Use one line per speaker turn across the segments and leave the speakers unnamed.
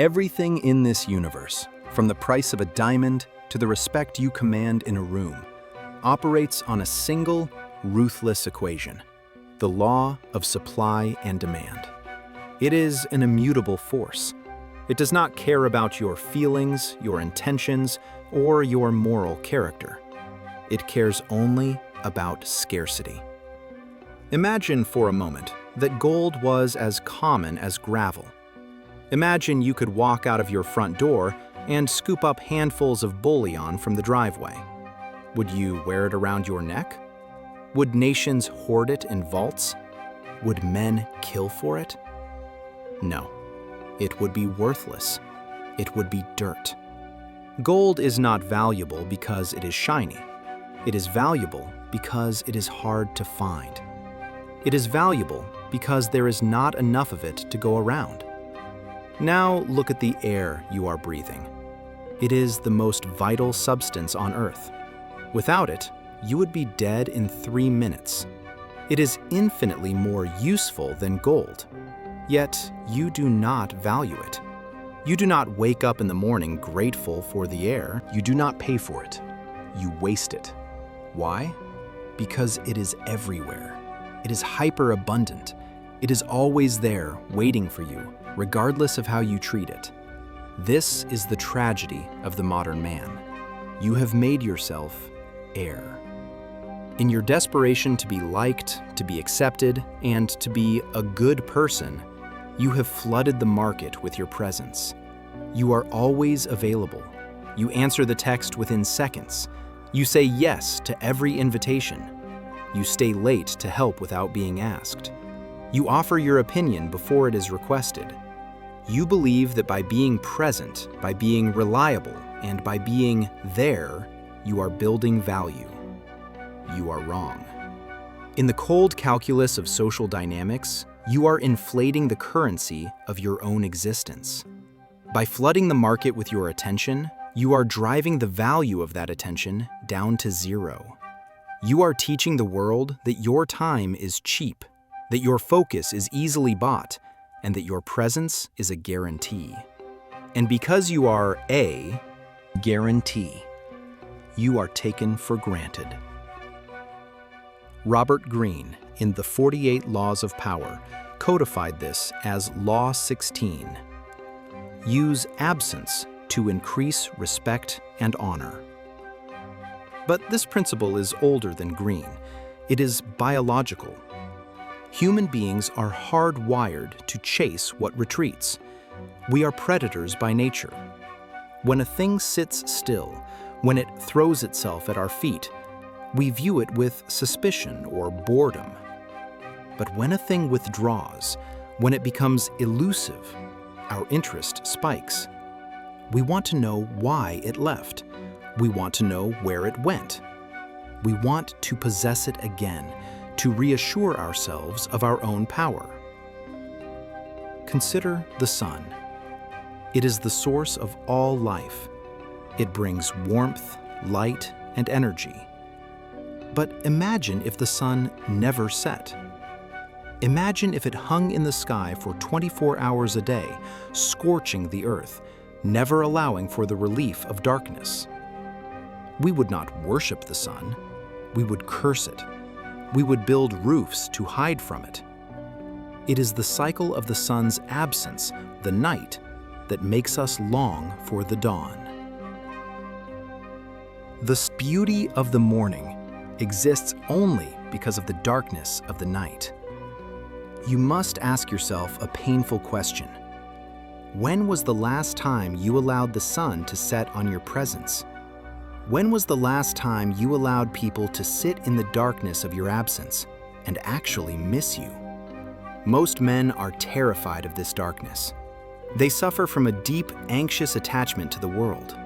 Everything in this universe, from the price of a diamond to the respect you command in a room, operates on a single, ruthless equation: the law of supply and demand. It is an immutable force. It does not care about your feelings, your intentions, or your moral character. It cares only about scarcity. Imagine for a moment that gold was as common as gravel. Imagine you could walk out of your front door and scoop up handfuls of bullion from the driveway. Would you wear it around your neck? Would nations hoard it in vaults? Would men kill for it? No. It would be worthless. It would be dirt. Gold is not valuable because it is shiny. It is valuable because it is hard to find. It is valuable because there is not enough of it to go around. Now look at the air you are breathing. It is the most vital substance on Earth. Without it, you would be dead in 3 minutes. It is infinitely more useful than gold. Yet, you do not value it. You do not wake up in the morning grateful for the air.
You do not pay for it. You waste it.
Why? Because it is everywhere. It is hyperabundant. It is always there, waiting for you, regardless of how you treat it. This is the tragedy of the modern man. You have made yourself air. In your desperation to be liked, to be accepted, and to be a good person, you have flooded the market with your presence. You are always available. You answer the text within seconds. You say yes to every invitation. You stay late to help without being asked. You offer your opinion before it is requested. You believe that by being present, by being reliable, and by being there, you are building value. You are wrong. In the cold calculus of social dynamics, you are inflating the currency of your own existence. By flooding the market with your attention, you are driving the value of that attention down to zero. You are teaching the world that your time is cheap, that your focus is easily bought, and that your presence is a guarantee. And because you are a guarantee, you are taken for granted. Robert Greene, in The 48 Laws of Power, codified this as Law 16. Use absence to increase respect and honor. But this principle is older than Greene. It is biological. Human beings are hardwired to chase what retreats. We are predators by nature. When a thing sits still, when it throws itself at our feet, we view it with suspicion or boredom. But when a thing withdraws, when it becomes elusive, our interest spikes. We want to know why it left. We want to know where it went. We want to possess it again, to reassure ourselves of our own power. Consider the sun. It is the source of all life. It brings warmth, light, and energy. But imagine if the sun never set. Imagine if it hung in the sky for 24 hours a day, scorching the earth, never allowing for the relief of darkness. We would not worship the sun. We would curse it. We would build roofs to hide from it. It is the cycle of the sun's absence, the night, that makes us long for the dawn. The beauty of the morning exists only because of the darkness of the night. You must ask yourself a painful question. When was the last time you allowed the sun to set on your presence? When was the last time you allowed people to sit in the darkness of your absence and actually miss you? Most men are terrified of this darkness. They suffer from a deep, anxious attachment to the world.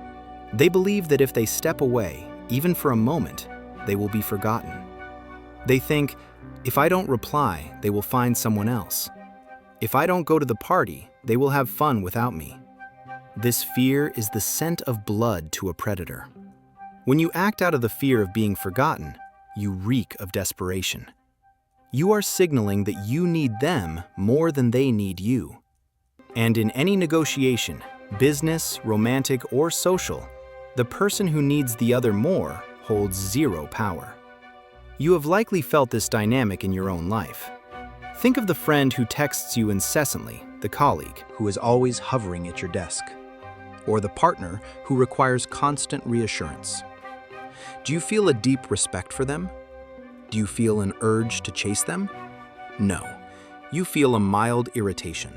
They believe that if they step away, even for a moment, they will be forgotten. They think, if I don't reply, they will find someone else. If I don't go to the party, they will have fun without me. This fear is the scent of blood to a predator. When you act out of the fear of being forgotten, you reek of desperation. You are signaling that you need them more than they need you. And in any negotiation, business, romantic, or social, the person who needs the other more holds zero power. You have likely felt this dynamic in your own life. Think of the friend who texts you incessantly, the colleague
Who is always hovering at your desk, or the partner who requires constant reassurance. Do you feel a deep respect for them? Do you feel an urge to chase them? No. You feel a mild irritation.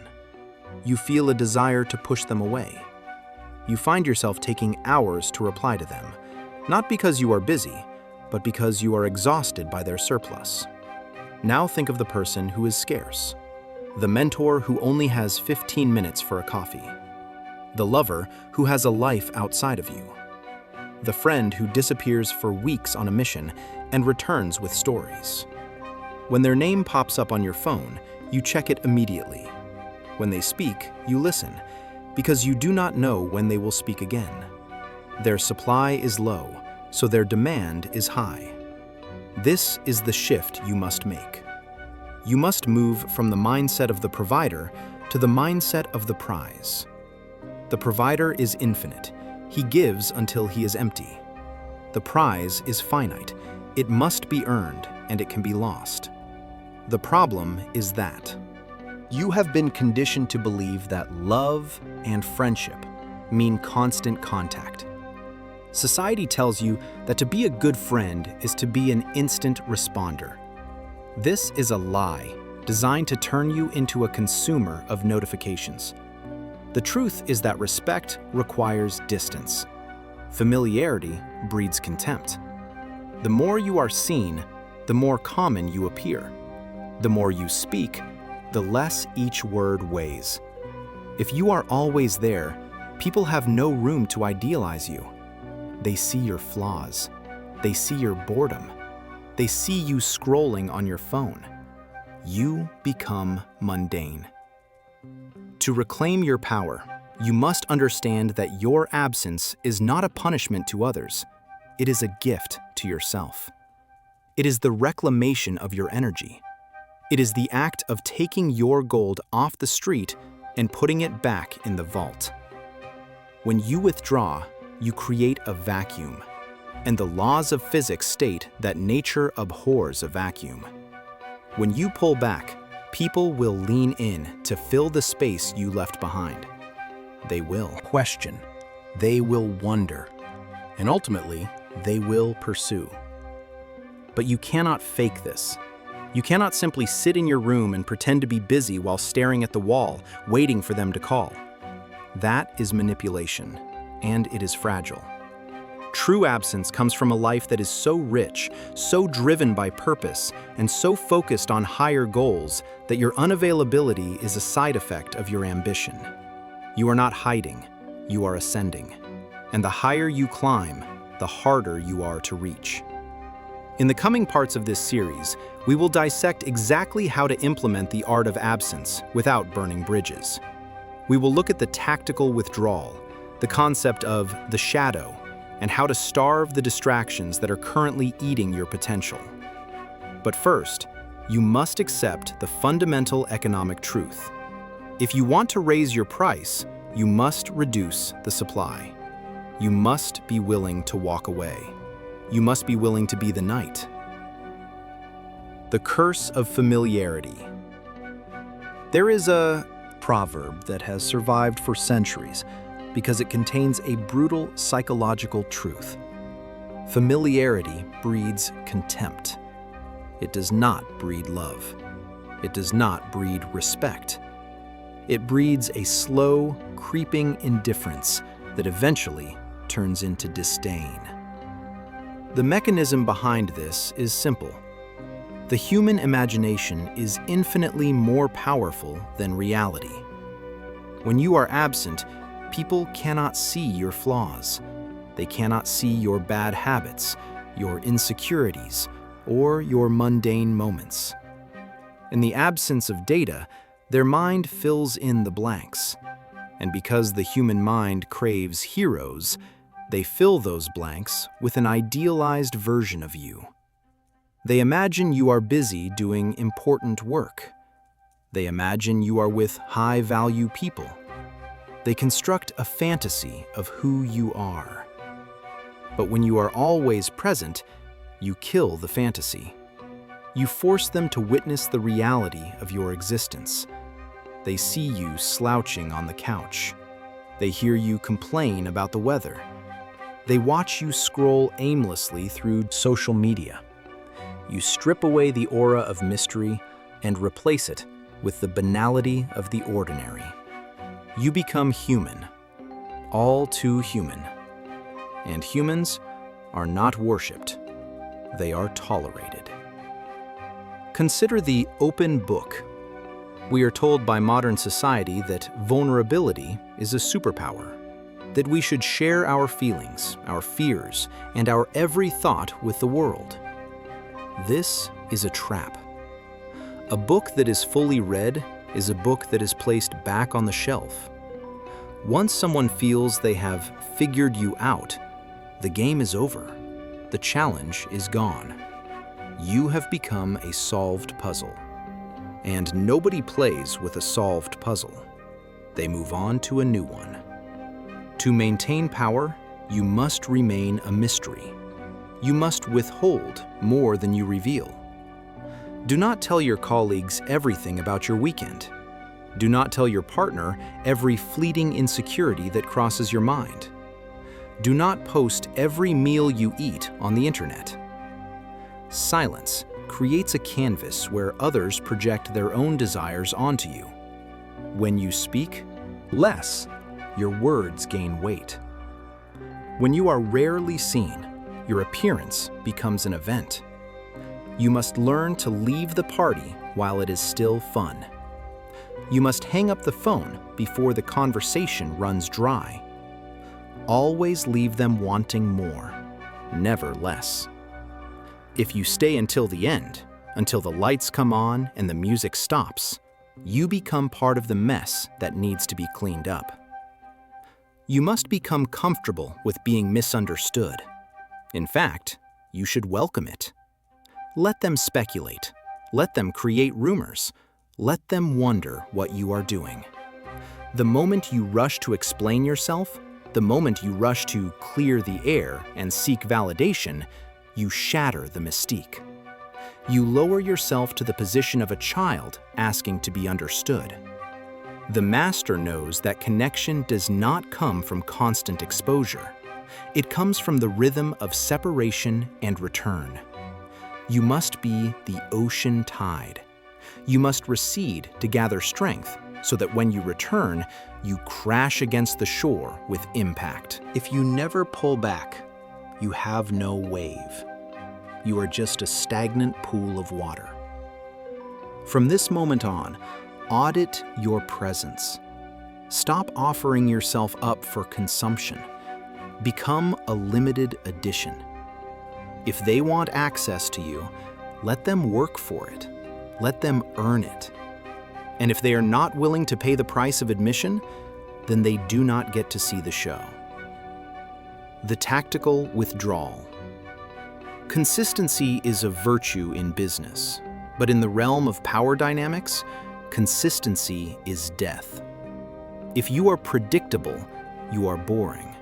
You feel a desire to push them away. You find yourself taking hours to reply to them, not because you are busy, but because you are exhausted by their surplus. Now think of the person who is scarce, the mentor who only has 15 minutes for a coffee, the lover who has a life outside of you, the friend who disappears for weeks on a mission and returns with stories. When their name pops up on your phone, you check it immediately. When they speak, you listen, because you do not know when they will speak again. Their supply is low, so their demand is high. This is the shift you must make. You must move from the mindset of the provider to the mindset of the prize. The provider is infinite. He gives until he is empty. The prize is finite. It must be earned, and it can be lost. The problem is that you have been conditioned to believe that love and friendship mean constant contact. Society tells you that to be a good friend is to be an instant responder. This is a lie designed to turn you into a consumer of notifications. The truth is that respect requires distance. Familiarity breeds contempt. The more you are seen, the more common you appear. The more you speak, the less each word weighs. If you are always there, people have no room to idealize you. They see your flaws. They see your boredom. They see you scrolling on your phone. You become mundane. To reclaim your power, you must understand that your absence is not a punishment to others. It is a gift to yourself. It is the reclamation of your energy. It is the act of taking your gold off the street and putting it back in the vault. When you withdraw, you create a vacuum, and the laws of physics state that nature abhors a vacuum. When you pull back, people will lean in to fill the space you left behind. They will question, they will wonder, and ultimately, they will pursue. But you cannot fake this. You cannot simply sit in your room and pretend to be busy while staring at the wall, waiting for them to call. That is manipulation, and it is fragile. True absence comes from a life that is so rich, so driven by purpose, and so focused on higher goals that your unavailability is a side effect of your ambition. You are not hiding, you are ascending. And the higher you climb, the harder you are to reach. In the coming parts of this series, we will dissect exactly how to implement the art of absence without burning bridges. We will look at the tactical withdrawal, the concept of the shadow, and how to starve the distractions that are currently eating your potential. But first, you must accept the fundamental economic truth. If you want to raise your price, you must reduce the supply. You must be willing to walk away. You must be willing to be the knight. The curse of familiarity. There is a proverb that has survived for centuries because it contains a brutal psychological truth. Familiarity breeds contempt. It does not breed love. It does not breed respect. It breeds a slow, creeping indifference that eventually turns into disdain. The mechanism behind this is simple. The human imagination is infinitely more powerful than reality. When you are absent, people cannot see your flaws. They cannot see your bad habits, your insecurities, or your mundane moments. In the absence of data, their mind fills in the blanks. And because the human mind craves heroes, they fill those blanks with an idealized version of you. They imagine you are busy doing important work.
They imagine you are with high-value people. They construct a fantasy of who you are. But when you are always present, you kill the fantasy. You force them to witness the reality of your existence. They see you slouching on the couch. They hear you complain about the weather. They watch you scroll aimlessly through social media. You strip away the aura of mystery and replace it with the banality of the ordinary. You become human, all too human. And humans are not worshipped, they are tolerated. Consider the open book. We are told by modern society that vulnerability is a superpower, that we should share our feelings, our fears, and our every thought with the world. This is a trap. A book that is fully read is a book that is placed back on the shelf. Once someone feels they have figured you out, the game is over. The challenge is gone. You have become a solved puzzle. And nobody plays with a solved puzzle. They move on to a new one. To maintain power, you must remain a mystery. You must withhold more than you reveal. Do not tell your colleagues everything about your weekend. Do not tell your partner every fleeting insecurity that crosses your mind. Do not post every meal you eat on the internet. Silence creates a canvas where others project their own desires onto you. When you speak less, your words gain weight. When you are rarely seen, your appearance becomes an event. You must learn to leave the party while it is still fun. You must hang up the phone before the conversation runs dry. Always leave them wanting more, never less. If you stay until the end, until the lights come on and the music stops, you become part of the mess that needs to be cleaned up. You must become comfortable with being misunderstood. In fact, you should welcome it. Let them speculate. Let them create rumors. Let them wonder what you are doing. The moment you rush to explain yourself, the moment you rush to clear the air and seek validation, you shatter the mystique. You lower yourself to the position of a child asking to be understood. The master knows that connection does not come from constant exposure. It comes from the rhythm of separation and return. You must be the ocean tide. You must recede to gather strength so that when you return, you crash against the shore with impact. If you never pull back, you have no wave. You are just a stagnant pool of water. From this moment on, audit your presence. Stop offering yourself up for consumption. Become a limited edition. If they want access to you, let them work for it. Let them earn it. And if they are not willing to pay the price of admission, then they do not get to see the show. The tactical withdrawal. Consistency is a virtue in business, but in the realm of power dynamics, consistency is death. If you are predictable, you are boring.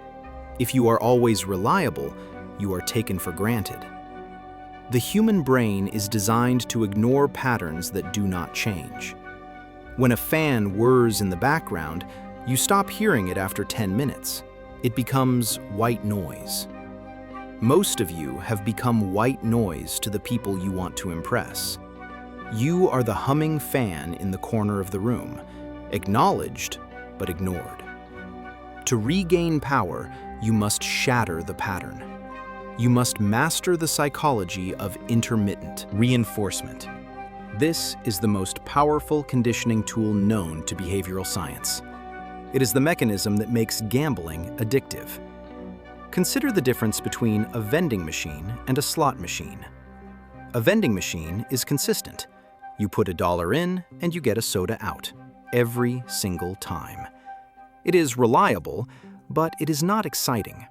If you are always reliable, you are taken for granted. The human brain is designed to ignore patterns that do not change. When a fan whirs in the background, you stop hearing it after 10 minutes. It becomes white noise. Most of you have become white noise to the people you want to impress. You are the humming fan in the corner of the room, acknowledged but ignored. To regain power, you must shatter the pattern. You must master the psychology of intermittent reinforcement. This is the most powerful conditioning tool known to behavioral science. It is the mechanism that makes gambling addictive. Consider the difference between a vending machine and a slot machine. A vending machine is consistent. You put $1 in and you get a soda out, every single time. It is reliable, but it is not exciting.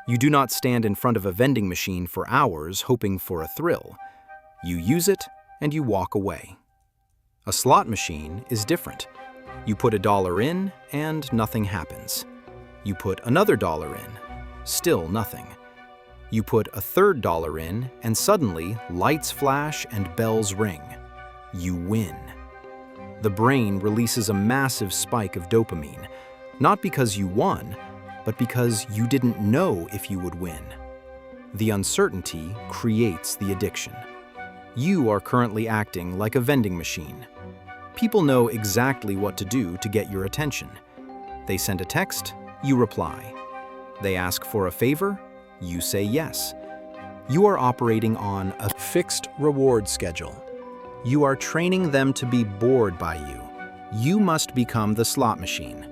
You do not stand in front of a vending machine for hours hoping for a thrill. You use it and you walk away. A slot machine is different. You put $1 in and nothing happens. You put another $1 in, still nothing. You put a third $1 in and suddenly lights flash and bells ring. You win. The brain releases a massive spike of dopamine, not because you won, but because you didn't know if you would win. The uncertainty creates the addiction. You are currently acting like a vending machine. People know exactly what to do to get your attention. They send a text, you reply. They ask for a favor, you say yes. You are operating on a fixed reward schedule. You are training them to be bored by you. You must become the slot machine.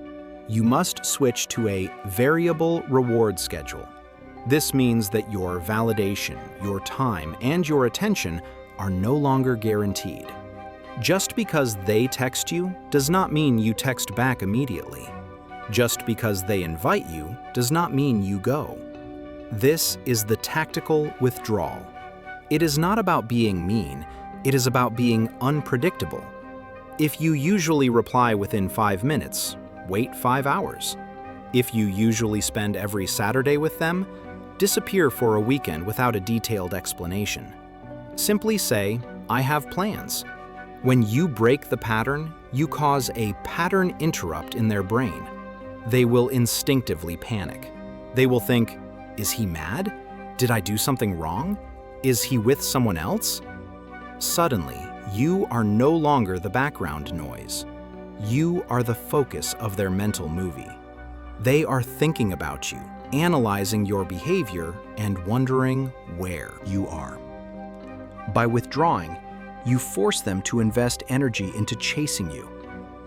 You must switch to a variable reward schedule. This means that your validation, your time, and your attention are no longer guaranteed. Just because they text you does not mean you text back immediately. Just because they invite you does not mean you go. This is the tactical withdrawal. It is not about being mean, it is about being unpredictable. If you usually reply within 5 minutes, wait 5 hours. If you usually spend every Saturday with them, disappear for a weekend without a detailed explanation. Simply say, I have plans. When you break the pattern, you cause a pattern interrupt in their brain. They will instinctively panic. They will think, is he mad? Did I do something wrong? Is he with someone else? Suddenly, you are no longer the background noise. You are the focus of their mental movie. They are thinking about you, analyzing your behavior, and wondering where you are. By withdrawing, you force them to invest energy into chasing you.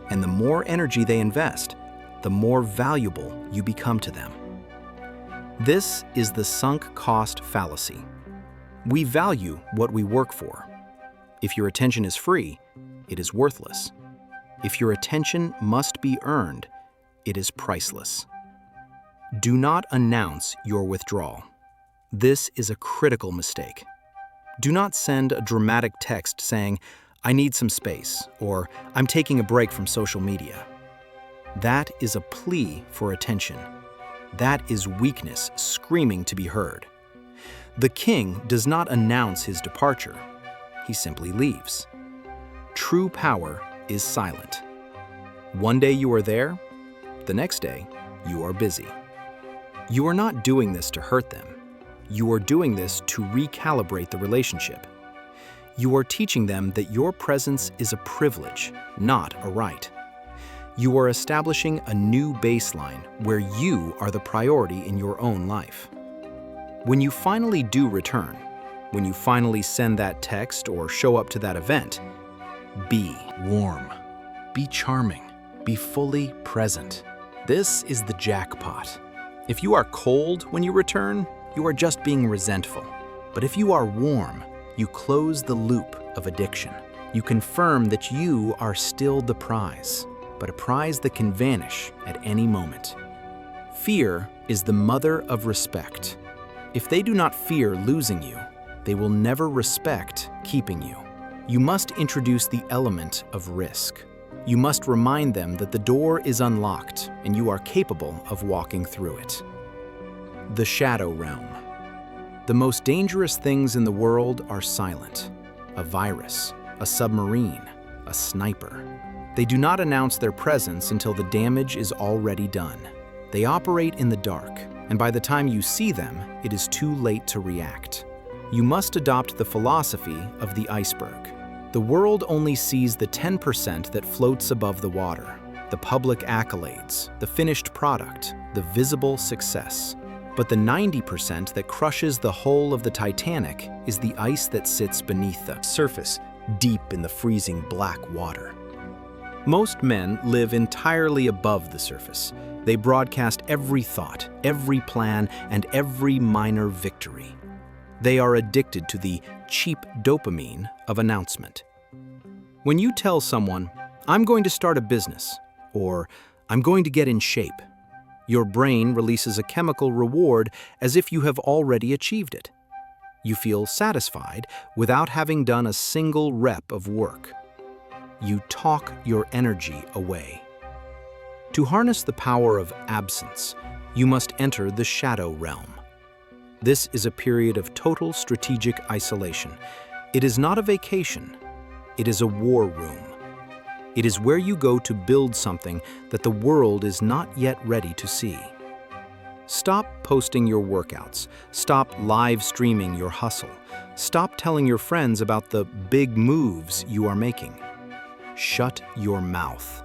And the more energy they invest, the more valuable you become to them. This is the sunk cost fallacy. We value what we work for. If your attention is free, it is worthless. If your attention must be earned, it is priceless. Do not announce your withdrawal. This is a critical mistake. Do not send a dramatic text saying, I need some space, or I'm taking a break from social media. That is a plea for attention. That is weakness screaming to be heard. The king does not announce his departure. He simply leaves. True power is silent. One day you are there, the next day you are busy. You are not doing this to hurt them. You are doing this to recalibrate the relationship. You are teaching them that your presence is a privilege, not a right. You are establishing a new baseline where you are the priority in your own life. When you finally do return, when you finally send that text or show up to that event, be warm, be charming, be fully present. This is the jackpot. If you are cold when you return, you are just being resentful. But if you are warm, you close the loop of addiction. You confirm that you are still the prize, but a prize that can vanish at any moment. Fear is the mother of respect. If they do not fear losing you, they will never respect keeping you. You must introduce the element of risk. You must remind them that the door is unlocked and you are capable of walking through it. The shadow realm. The most dangerous things in the world are silent. A virus, a submarine, a sniper. They do not announce their presence until the damage is already done. They operate in the dark, and by the time you see them, it is too late to react. You must adopt the philosophy of the iceberg. The world only sees the 10% that floats above the water, the public accolades, the finished product, the visible success. But the 90% that crushes the hull of the Titanic is the ice that sits beneath the surface, deep in the freezing black water. Most men live entirely above the surface. They broadcast every thought, every plan, and every minor victory. They are addicted to the cheap dopamine of announcement. When you tell someone, I'm going to start a business, or I'm going to get in shape, your brain releases a chemical reward as if you have already achieved it. You feel satisfied without having done a single rep of work. you talk your energy away. To harness the power of absence, you must enter the shadow realm. This is a period of total strategic isolation. It is not a vacation. It is a war room. It is where you go to build something that the world is not yet ready to see. Stop posting your workouts. Stop live streaming your hustle. Stop telling your friends about the big moves you are making. Shut your mouth.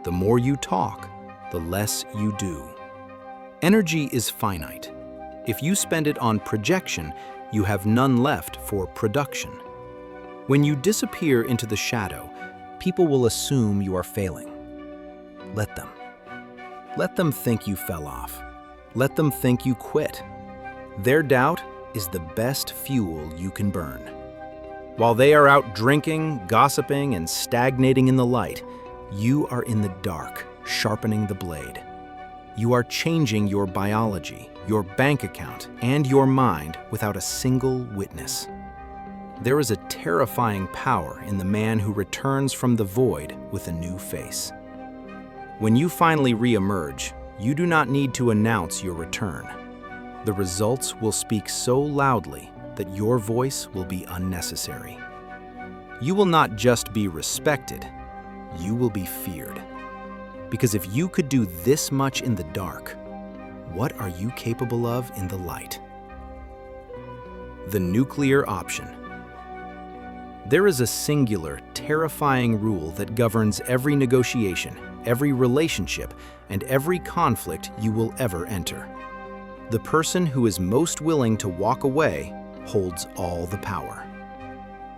The more you talk, the less you do. Energy is finite. If you spend it on projection, you have none left for production. When you disappear into the shadow, people will assume you are failing. Let them. Let them think you fell off. Let them think you quit. Their doubt is the best fuel you can burn. While they are out drinking, gossiping, and stagnating in the light, you are in the dark, sharpening the blade. You are changing your biology, your bank account, and your mind without a single witness. There is a terrifying power in the man who returns from the void with a new face. When you finally re-emerge, you do not need to announce your return. The results will speak so loudly that your voice will be unnecessary. You will not just be respected, you will be feared. Because if you could do this much in the dark, what are you capable of in the light? The nuclear option. There is a singular, terrifying rule that governs every negotiation, every relationship, and every conflict you will ever enter. The person who is most willing to walk away holds all the power.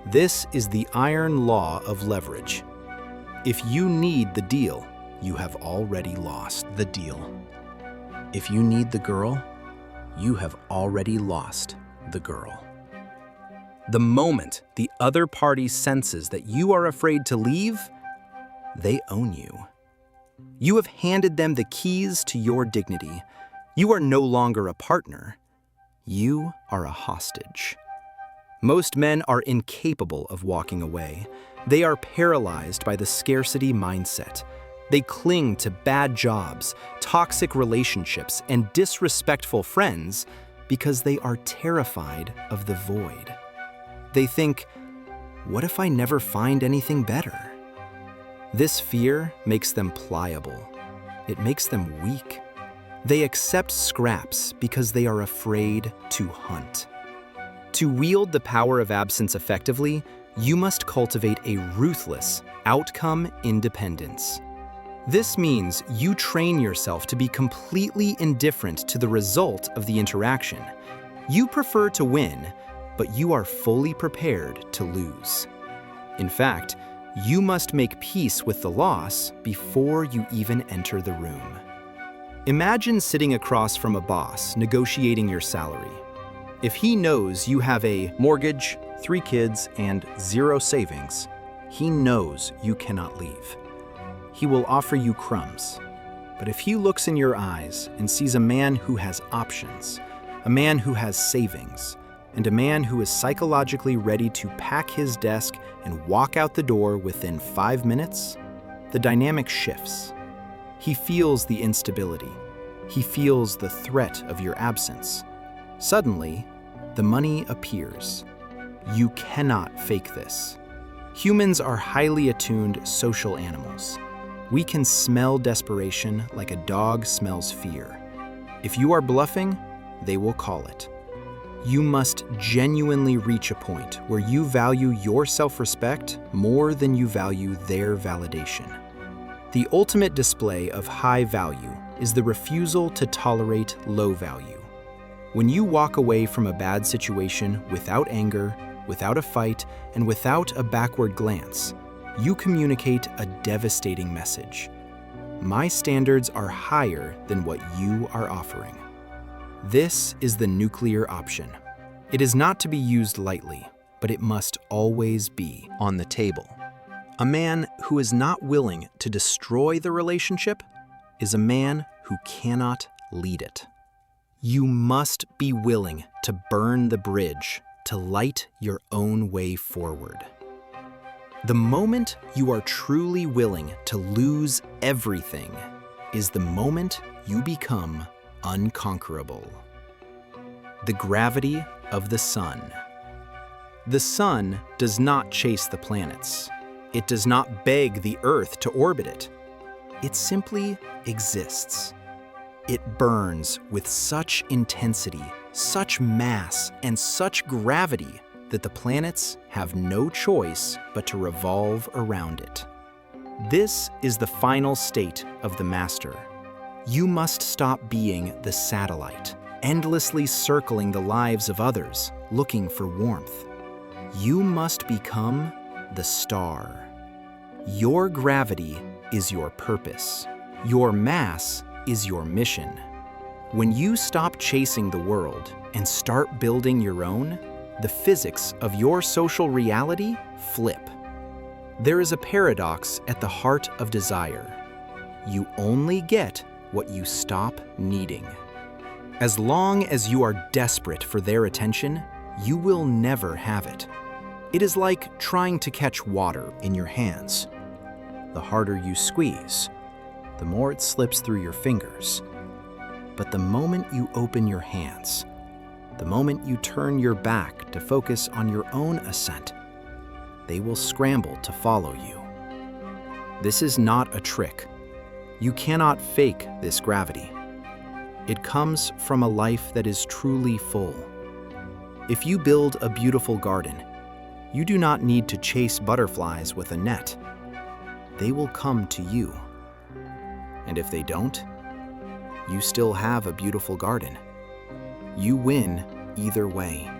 This is the iron law of leverage. If you need the deal, you have already lost the deal. If you need the girl, you have already lost the girl. The moment the other party senses that you are afraid to leave, they own you. You have handed them the keys to your dignity. You are no longer a partner. You are a hostage. Most men are incapable of walking away. They are paralyzed by the scarcity mindset. They cling to bad jobs, toxic relationships, and disrespectful friends because they are terrified of the void. They think, what if I never find anything better? This fear makes them pliable. It makes them weak. They accept scraps because they are afraid to hunt. To wield the power of absence effectively, you must cultivate a ruthless, outcome independence. This means you train yourself to be completely indifferent to the result of the interaction. You prefer to win, but you are fully prepared to lose. In fact, you must make peace with the loss before you even enter the room. Imagine sitting across from a boss negotiating your salary. If he knows you have a mortgage, 3 kids, and 0 savings, he knows you cannot leave. He will offer you crumbs. But if he looks in your eyes and sees a man who has options, a man who has savings, and a man who is psychologically ready to pack his desk and walk out the door within 5 minutes, the dynamic shifts. He feels the instability. He feels the threat of your absence. Suddenly, the money appears. You cannot fake this. Humans are highly attuned social animals. We can smell desperation like a dog smells fear. If you are bluffing, they will call it. You must genuinely reach a point where you value your self-respect more than you value their validation. The ultimate display of high value is the refusal to tolerate low value. When you walk away from a bad situation without anger, without a fight, and without a backward glance, you communicate a devastating message. My standards are higher than what you are offering. This is the nuclear option. It is not to be used lightly, but it must always be on the table. A man who is not willing to destroy the relationship is a man who cannot lead it. You must be willing to burn the bridge to light your own way forward. The moment you are truly willing to lose everything is the moment you become unconquerable. The gravity of the sun. The sun does not chase the planets. It does not beg the Earth to orbit it. It simply exists. It burns with such intensity, such mass, and such gravity that the planets have no choice but to revolve around it. This is the final state of the master. You must stop being the satellite, endlessly circling the lives of others, looking for warmth. You must become the star. Your gravity is your purpose. Your mass is your mission. When you stop chasing the world and start building your own, the physics of your social reality flip. There is a paradox at the heart of desire. You only get what you stop needing. As long as you are desperate for their attention, you will never have it. It is like trying to catch water in your hands. The harder you squeeze, the more it slips through your fingers. But the moment you open your hands, the moment you turn your back to focus on your own ascent, they will scramble to follow you. This is not a trick. You cannot fake this gravity. It comes from a life that is truly full. If you build a beautiful garden, you do not need to chase butterflies with a net. They will come to you. And if they don't, you still have a beautiful garden. You win either way.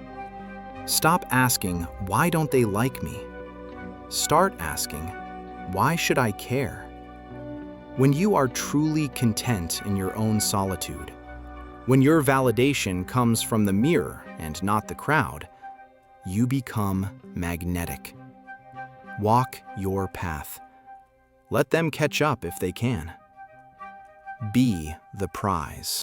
Stop asking, why don't they like me? Start asking, why should I care? When you are truly content in your own solitude, when your validation comes from the mirror and not the crowd, you become magnetic. Walk your path. Let them catch up if they can. Be the prize.